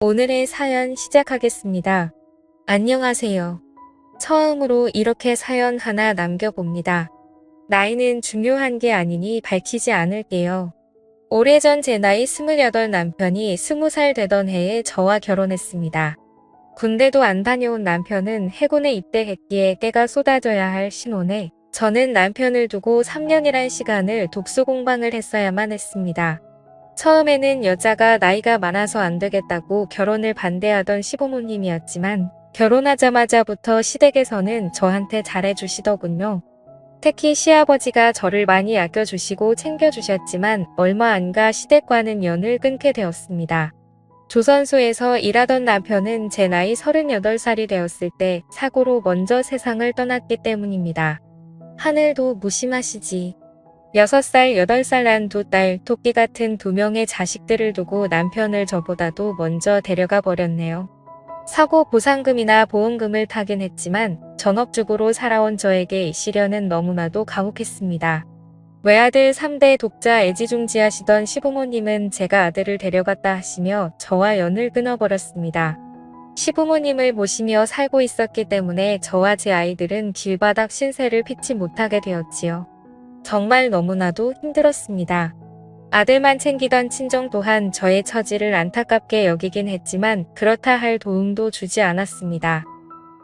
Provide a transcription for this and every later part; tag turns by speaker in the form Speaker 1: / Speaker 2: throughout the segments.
Speaker 1: 오늘의 사연 시작하겠습니다. 안녕하세요. 처음으로 이렇게 사연 하나 남겨봅니다. 나이는 중요한 게 아니니 밝히지 않을게요. 오래전 제 나이 28 남편이 20살 되던 해에 저와 결혼했습니다. 군대도 안 다녀온 남편은 해군에 입대했기에 때가 쏟아져야 할 신혼에 저는 남편을 두고 3년이란 시간을 독수공방을 했어야만 했습니다. 처음에는 여자가 나이가 많아서 안 되겠다고 결혼을 반대하던 시부모님이었지만 결혼하자마자부터 시댁에서는 저한테 잘해주시더군요. 특히 시아버지가 저를 많이 아껴주시고 챙겨주셨지만 얼마 안 가 시댁과는 연을 끊게 되었습니다. 조선소에서 일하던 남편은 제 나이 38살이 되었을 때 사고로 먼저 세상을 떠났기 때문입니다. 하늘도 무심하시지. 6살, 8살 난 두 딸, 토끼 같은 2명의 자식들을 두고 남편을 저보다도 먼저 데려가 버렸네요. 사고 보상금이나 보험금을 타긴 했지만 전업주부로 살아온 저에게 이 시련은 너무나도 가혹했습니다. 외아들 3대 독자 애지중지하시던 시부모님은 제가 아들을 데려갔다 하시며 저와 연을 끊어버렸습니다. 시부모님을 모시며 살고 있었기 때문에 저와 제 아이들은 길바닥 신세를 피치 못하게 되었지요. 정말 너무나도 힘들었습니다. 아들만 챙기던 친정 또한 저의 처지를 안타깝게 여기긴 했지만 그렇다 할 도움도 주지 않았습니다.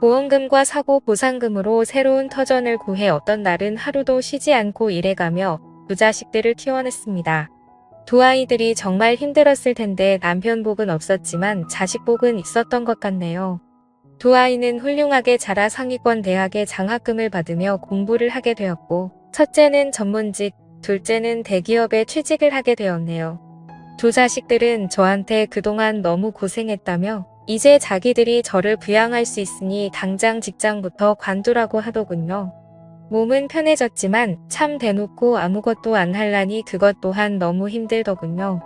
Speaker 1: 보험금과 사고 보상금으로 새로운 터전을 구해 어떤 날은 하루도 쉬지 않고 일해가며 두 자식들을 키워냈습니다. 두 아이들이 정말 힘들었을 텐데 남편 복은 없었지만 자식 복은 있었던 것 같네요. 두 아이는 훌륭하게 자라 상위권 대학의 장학금을 받으며 공부를 하게 되었고 첫째는 전문직, 둘째는 대기업에 취직을 하게 되었네요. 두 자식들은 저한테 그동안 너무 고생했다며 이제 자기들이 저를 부양할 수 있으니 당장 직장부터 관두라고 하더군요. 몸은 편해졌지만 참 대놓고 아무것도 안 할라니 그것 또한 너무 힘들더군요.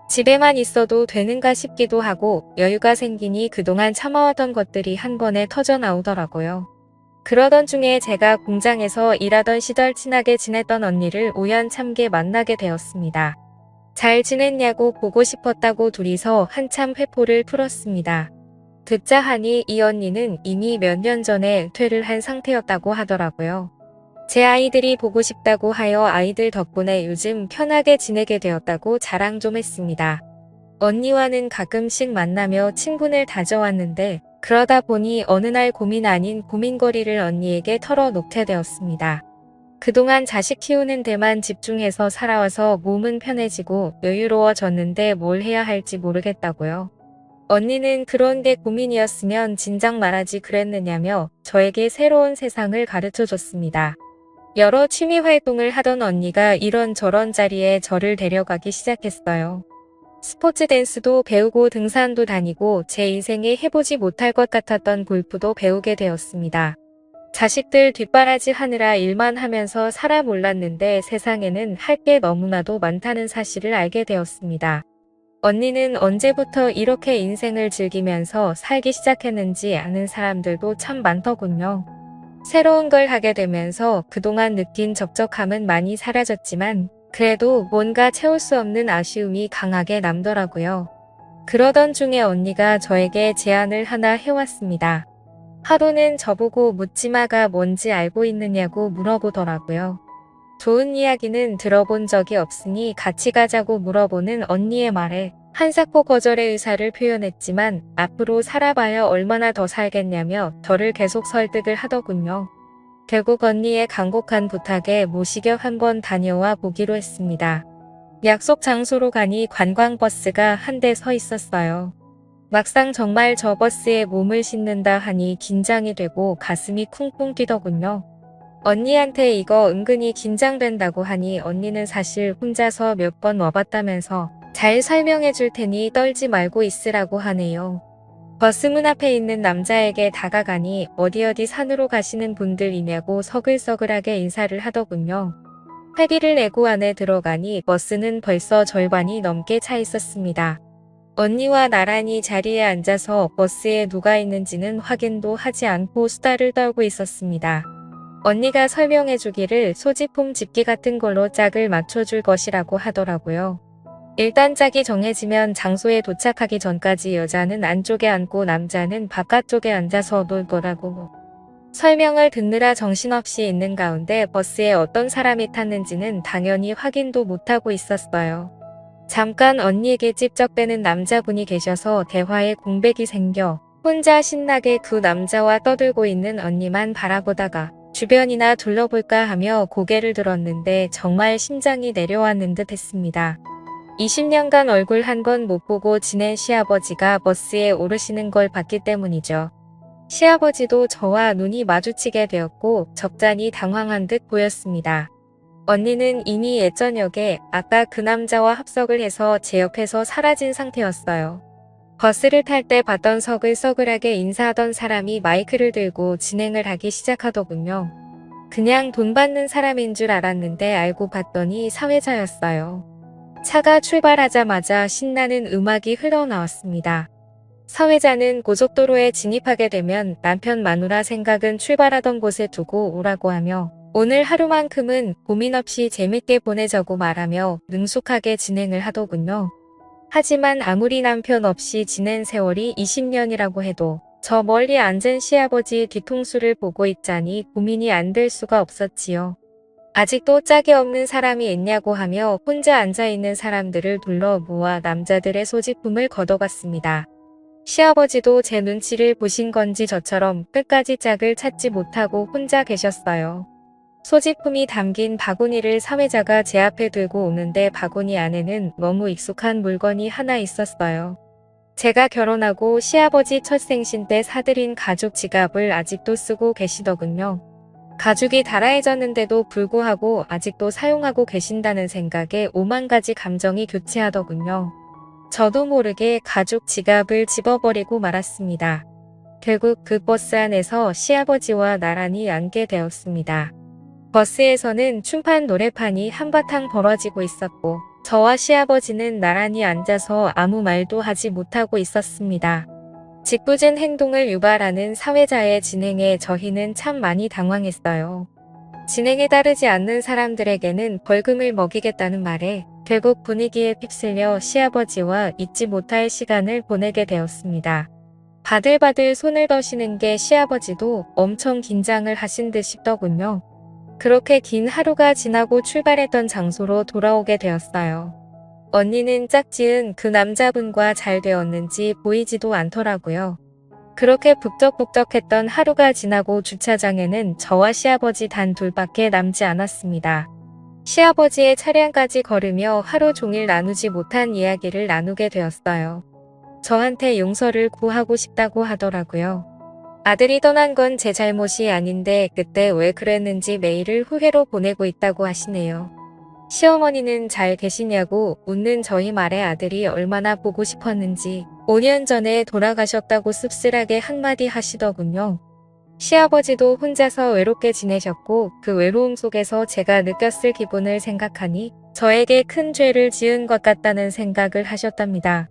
Speaker 1: 집에만 있어도 되는가 싶기도 하고 여유가 생기니 그동안 참아왔던 것들이 한 번에 터져 나오더라고요. 그러던 중에 제가 공장에서 일하던 시절 친하게 지냈던 언니를 우연찮게 만나게 되었습니다. 잘 지냈냐고 보고 싶었다고 둘이서 한참 회포를 풀었습니다. 듣자 하니 이 언니는 이미 몇 년 전에 은퇴를 한 상태였다고 하더라고요. 제 아이들이 보고 싶다고 하여 아이들 덕분에 요즘 편하게 지내게 되었다고 자랑 좀 했습니다. 언니와는 가끔씩 만나며 친분을 다져왔는데 그러다 보니 어느 날 고민 아닌 고민거리를 언니에게 털어놓게 되었습니다. 그동안 자식 키우는 데만 집중해서 살아와서 몸은 편해지고 여유로워졌는데 뭘 해야 할지 모르겠다고요. 언니는 그런 게 고민이었으면 진작 말하지 그랬느냐며 저에게 새로운 세상을 가르쳐줬습니다. 여러 취미 활동을 하던 언니가 이런저런 자리에 저를 데려가기 시작했어요. 스포츠 댄스도 배우고 등산도 다니고 제 인생에 해보지 못할 것 같았던 골프도 배우게 되었습니다. 자식들 뒷바라지 하느라 일만 하면서 살아 몰랐는데 세상에는 할 게 너무나도 많다는 사실을 알게 되었습니다. 언니는 언제부터 이렇게 인생을 즐기면서 살기 시작했는지 아는 사람들도 참 많더군요. 새로운 걸 하게 되면서 그동안 느낀 적적함은 많이 사라졌지만 그래도 뭔가 채울 수 없는 아쉬움이 강하게 남더라고요. 그러던 중에 언니가 저에게 제안을 하나 해왔습니다. 하루는 저보고 묻지마가 뭔지 알고 있느냐고 물어보더라고요. 좋은 이야기는 들어본 적이 없으니 같이 가자고 물어보는 언니의 말에 한사코 거절의 의사를 표현했지만 앞으로 살아봐야 얼마나 더 살겠냐며 저를 계속 설득을 하더군요. 결국 언니의 간곡한 부탁에 모시겨 한번 다녀와 보기로 했습니다. 약속 장소로 가니 관광버스가 한 대 서 있었어요. 막상 정말 저 버스에 몸을 싣는다 하니 긴장이 되고 가슴이 쿵쿵 뛰더군요. 언니한테 이거 은근히 긴장된다고 하니 언니는 사실 혼자서 몇 번 와봤다면서 잘 설명해 줄 테니 떨지 말고 있으라고 하네요. 버스 문 앞에 있는 남자에게 다가가니 어디 산으로 가시는 분들이냐고 서글서글하게 인사를 하더군요. 회비를 내고 안에 들어가니 버스는 벌써 절반이 넘게 차 있었습니다. 언니와 나란히 자리에 앉아서 버스에 누가 있는지는 확인도 하지 않고 수다를 떨고 있었습니다. 언니가 설명해 주기를 소지품 집기 같은 걸로 짝을 맞춰줄 것이라고 하더라고요. 일단 짝이 정해지면 장소에 도착하기 전까지 여자는 안쪽에 앉고 남자는 바깥쪽에 앉아서 놀 거라고 설명을 듣느라 정신없이 있는 가운데 버스에 어떤 사람이 탔는지는 당연히 확인도 못하고 있었어요. 잠깐 언니에게 찝적대는 남자분이 계셔서 대화에 공백이 생겨 혼자 신나게 그 남자와 떠들고 있는 언니만 바라보다가 주변이나 둘러볼까 하며 고개를 들었는데 정말 심장이 내려앉는 듯 했습니다. 20년간 얼굴 한 번 못 보고 지낸 시아버지가 버스에 오르시는 걸 봤기 때문이죠. 시아버지도 저와 눈이 마주치게 되었고 적잖이 당황한 듯 보였습니다. 언니는 이미 예전역에 아까 그 남자와 합석을 해서 제 옆에서 사라진 상태였어요. 버스를 탈 때 봤던 서글서글하게 인사하던 사람이 마이크를 들고 진행을 하기 시작하더군요. 그냥 돈 받는 사람인 줄 알았는데 알고 봤더니 사회자였어요. 차가 출발하자마자 신나는 음악이 흘러나왔습니다. 사회자는 고속도로에 진입하게 되면 남편 마누라 생각은 출발하던 곳에 두고 오라고 하며 오늘 하루만큼은 고민 없이 재밌게 보내자고 말하며 능숙하게 진행을 하더군요. 하지만 아무리 남편 없이 지낸 세월이 20년이라고 해도 저 멀리 앉은 시아버지 뒤통수를 보고 있자니 고민이 안 될 수가 없었지요. 아직도 짝이 없는 사람이 있냐고 하며 혼자 앉아있는 사람들을 둘러 모아 남자들의 소지품을 걷어갔습니다. 시아버지도 제 눈치를 보신 건지 저처럼 끝까지 짝을 찾지 못하고 혼자 계셨어요. 소지품이 담긴 바구니를 사회자가 제 앞에 들고 오는데 바구니 안에는 너무 익숙한 물건이 하나 있었어요. 제가 결혼하고 시아버지 첫 생신 때 사들인 가죽 지갑을 아직도 쓰고 계시더군요. 가죽이 달아해졌는데도 불구하고 아직도 사용하고 계신다는 생각에 오만 가지 감정이 교체하더군요. 저도 모르게 가죽 지갑을 집어버리고 말았습니다. 결국 그 버스 안에서 시아버지와 나란히 앉게 되었습니다. 버스에서는 춤판 노래판이 한바탕 벌어지고 있었고 저와 시아버지는 나란히 앉아서 아무 말도 하지 못하고 있었습니다. 짓궂은 행동을 유발하는 사회자의 진행에 저희는 참 많이 당황했어요. 진행에 따르지 않는 사람들에게는 벌금을 먹이겠다는 말에 결국 분위기에 휩쓸려 시아버지와 잊지 못할 시간을 보내게 되었습니다. 바들바들 손을 더시는 게 시아버지도 엄청 긴장을 하신 듯 싶더군요. 그렇게 긴 하루가 지나고 출발했던 장소로 돌아오게 되었어요. 언니는 짝지은 그 남자분과 잘 되었는지 보이지도 않더라고요. 그렇게 북적북적했던 하루가 지나고 주차장에는 저와 시아버지 단 둘밖에 남지 않았습니다. 시아버지의 차량까지 걸으며 하루 종일 나누지 못한 이야기를 나누게 되었어요. 저한테 용서를 구하고 싶다고 하더라고요. 아들이 떠난 건 제 잘못이 아닌데 그때 왜 그랬는지 메일을 후회로 보내고 있다고 하시네요. 시어머니는 잘 계시냐고 웃는 저희 말에 아들이 얼마나 보고 싶었는지 5년 전에 돌아가셨다고 씁쓸하게 한마디 하시더군요. 시아버지도 혼자서 외롭게 지내셨고 그 외로움 속에서 제가 느꼈을 기분을 생각하니 저에게 큰 죄를 지은 것 같다는 생각을 하셨답니다.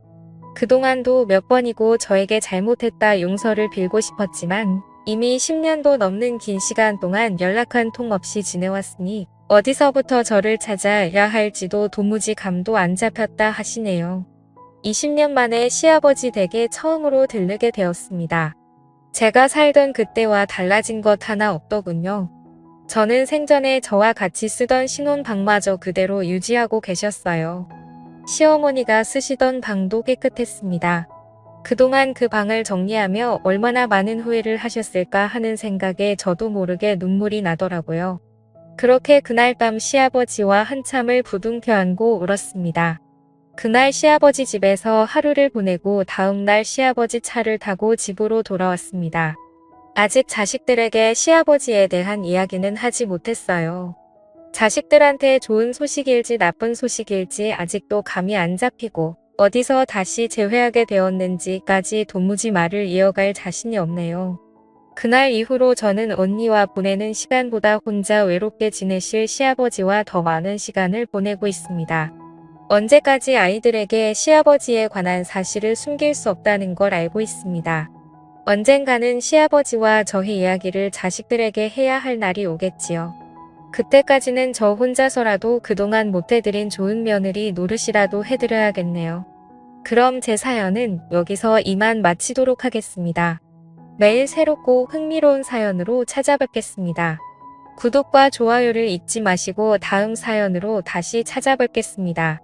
Speaker 1: 그동안도 몇 번이고 저에게 잘못했다 용서를 빌고 싶었지만 이미 10년도 넘는 긴 시간 동안 연락 한 통 없이 지내왔으니 어디서부터 저를 찾아야 할지도 도무지 감도 안 잡혔다 하시네요. 20년 만에 시아버지 댁에 처음으로 들르게 되었습니다. 제가 살던 그때와 달라진 것 하나 없더군요. 저는 생전에 저와 같이 쓰던 신혼방마저 그대로 유지하고 계셨어요. 시어머니가 쓰시던 방도 깨끗했습니다. 그동안 그 방을 정리하며 얼마나 많은 후회를 하셨을까 하는 생각에 저도 모르게 눈물이 나더라고요. 그렇게 그날 밤 시아버지와 한참을 부둥켜 안고 울었습니다. 그날 시아버지 집에서 하루를 보내고 다음날 시아버지 차를 타고 집으로 돌아왔습니다. 아직 자식들에게 시아버지에 대한 이야기는 하지 못했어요. 자식들한테 좋은 소식일지 나쁜 소식일지 아직도 감이 안 잡히고 어디서 다시 재회하게 되었는지까지 도무지 말을 이어갈 자신이 없네요. 그날 이후로 저는 언니와 보내는 시간보다 혼자 외롭게 지내실 시아버지와 더 많은 시간을 보내고 있습니다. 언제까지 아이들에게 시아버지에 관한 사실을 숨길 수 없다는 걸 알고 있습니다. 언젠가는 시아버지와 저희 이야기를 자식들에게 해야 할 날이 오겠지요. 그때까지는 저 혼자서라도 그동안 못해드린 좋은 며느리 노릇이라도 해드려야겠네요. 그럼 제 사연은 여기서 이만 마치도록 하겠습니다. 매일 새롭고 흥미로운 사연으로 찾아뵙겠습니다. 구독과 좋아요를 잊지 마시고 다음 사연으로 다시 찾아뵙겠습니다.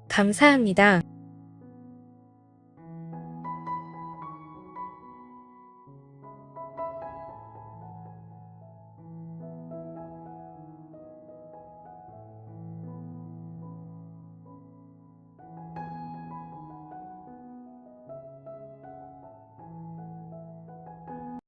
Speaker 1: 감사합니다.